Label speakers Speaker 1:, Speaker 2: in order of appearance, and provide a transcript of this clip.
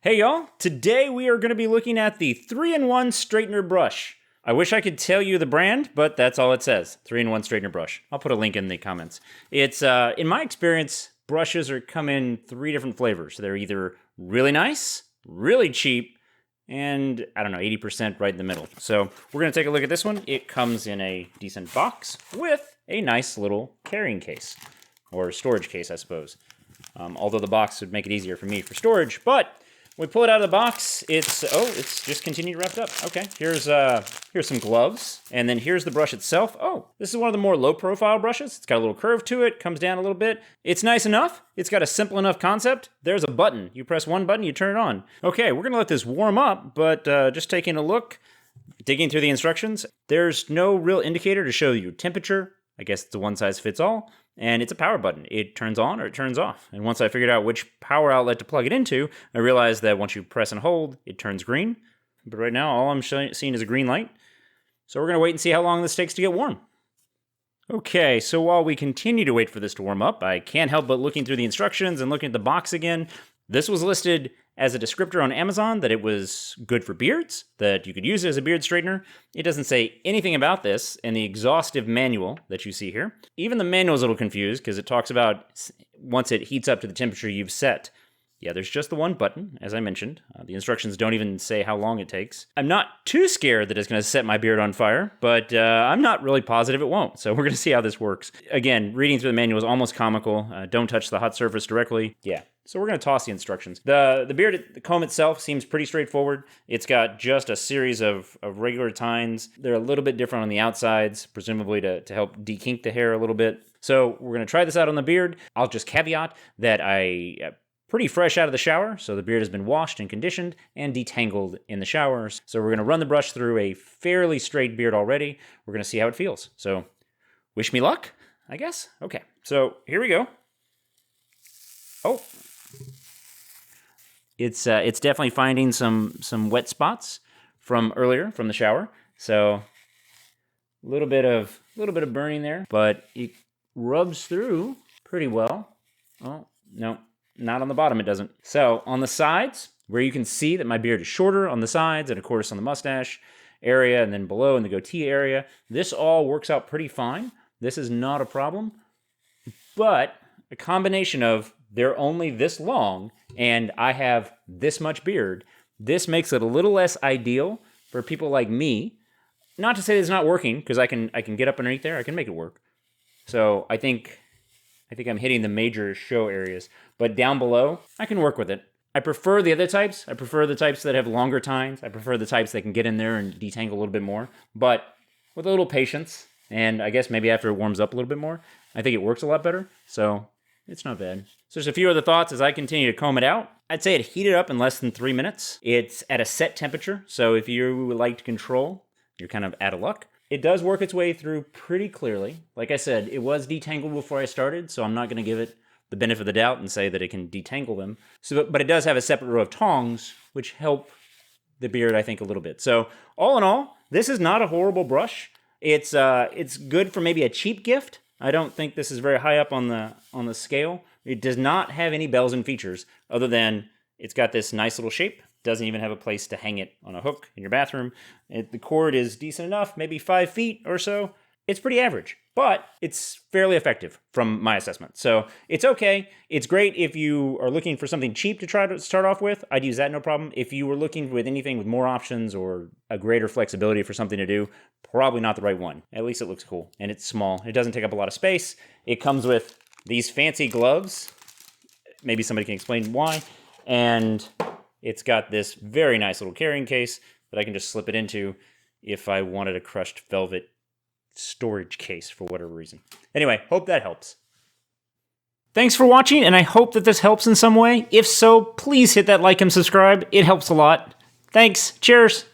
Speaker 1: Hey y'all, today we are going to be looking at the 3-in-1 straightener brush. I wish I could tell you the brand, but that's all it says, 3-in-1 straightener brush. I'll put a link in the comments. It's, in my experience, brushes come in 3 different flavors. They're either really nice, really cheap, and, I don't know, 80% right in the middle. So we're going to take a look at this one. It comes in a decent box with a nice little carrying case, or storage case, I suppose. Although the box would make it easier for me for storage, but when we pull it out of the box, it's just continued wrapped up. Okay, here's some gloves, and then here's the brush itself. Oh, this is one of the more low-profile brushes. It's got a little curve to it, comes down a little bit. It's nice enough. It's got a simple enough concept. There's a button. You press one button, you turn it on. Okay, we're gonna let this warm up, but just taking a look, digging through the instructions, there's no real indicator to show you temperature. I guess it's a one-size-fits-all. And it's a power button. It turns on or it turns off. And once I figured out which power outlet to plug it into, I realized that once you press and hold, it turns green. But right now, all I'm seeing is a green light. So we're going to wait and see how long this takes to get warm. Okay, so while we continue to wait for this to warm up, I can't help but looking through the instructions and looking at the box again. This was listed as a descriptor on Amazon that it was good for beards, that you could use it as a beard straightener. It doesn't say anything about this in the exhaustive manual that you see here. Even the manual is a little confused because it talks about once it heats up to the temperature you've set. Yeah, there's just the one button, as I mentioned. The instructions don't even say how long it takes. I'm not too scared that it's going to set my beard on fire, but I'm not really positive it won't. So we're going to see how this works. Again, reading through the manual is almost comical. Don't touch the hot surface directly. Yeah, so we're going to toss the instructions. The comb itself seems pretty straightforward. It's got just a series of regular tines. They're a little bit different on the outsides, presumably to help dekink the hair a little bit. So we're going to try this out on the beard. I'll just caveat that pretty fresh out of the shower, so the beard has been washed and conditioned and detangled in the showers. So we're going to run the brush through a fairly straight beard already. We're going to see how it feels. So wish me luck, I guess. Okay, so here we go. Oh, it's definitely finding some wet spots from earlier from the shower. So a little bit of burning there, but it rubs through pretty well. Oh no. Not on the bottom, it doesn't. So on the sides, where you can see that my beard is shorter on the sides, and of course on the mustache area, and then below in the goatee area, this all works out pretty fine. This is not a problem. But a combination of they're only this long, and I have this much beard, this makes it a little less ideal for people like me. Not to say it's not working, because I can get up underneath there, I can make it work. So I think I'm hitting the major show areas. But down below, I can work with it. I prefer the other types. I prefer the types that have longer tines. I prefer the types that can get in there and detangle a little bit more. But with a little patience, and I guess maybe after it warms up a little bit more, I think it works a lot better. So it's not bad. So there's a few other thoughts as I continue to comb it out. I'd say it heated up in less than 3 minutes. It's at a set temperature. So if you would like to control, you're kind of out of luck. It does work its way through pretty clearly. Like I said, it was detangled before I started, so I'm not going to give it the benefit of the doubt and say that it can detangle them. But it does have a separate row of tongs, which help the beard, I think, a little bit. So all in all, this is not a horrible brush. It's good for maybe a cheap gift. I don't think this is very high up on the scale. It does not have any bells and features other than it's got this nice little shape. Doesn't even have a place to hang it on a hook in your bathroom. The cord is decent enough, maybe 5 feet or so. It's pretty average, but it's fairly effective from my assessment. So it's okay. It's great if you are looking for something cheap to try to start off with. I'd use that, no problem. If you were looking with anything with more options or a greater flexibility for something to do, probably not the right one. At least it looks cool, and it's small. It doesn't take up a lot of space. It comes with these fancy gloves. Maybe somebody can explain why. And it's got this very nice little carrying case that I can just slip it into if I wanted a crushed velvet storage case for whatever reason. Anyway, hope that helps. Thanks for watching, and I hope that this helps in some way. If so, please hit that like and subscribe. It helps a lot. Thanks. Cheers.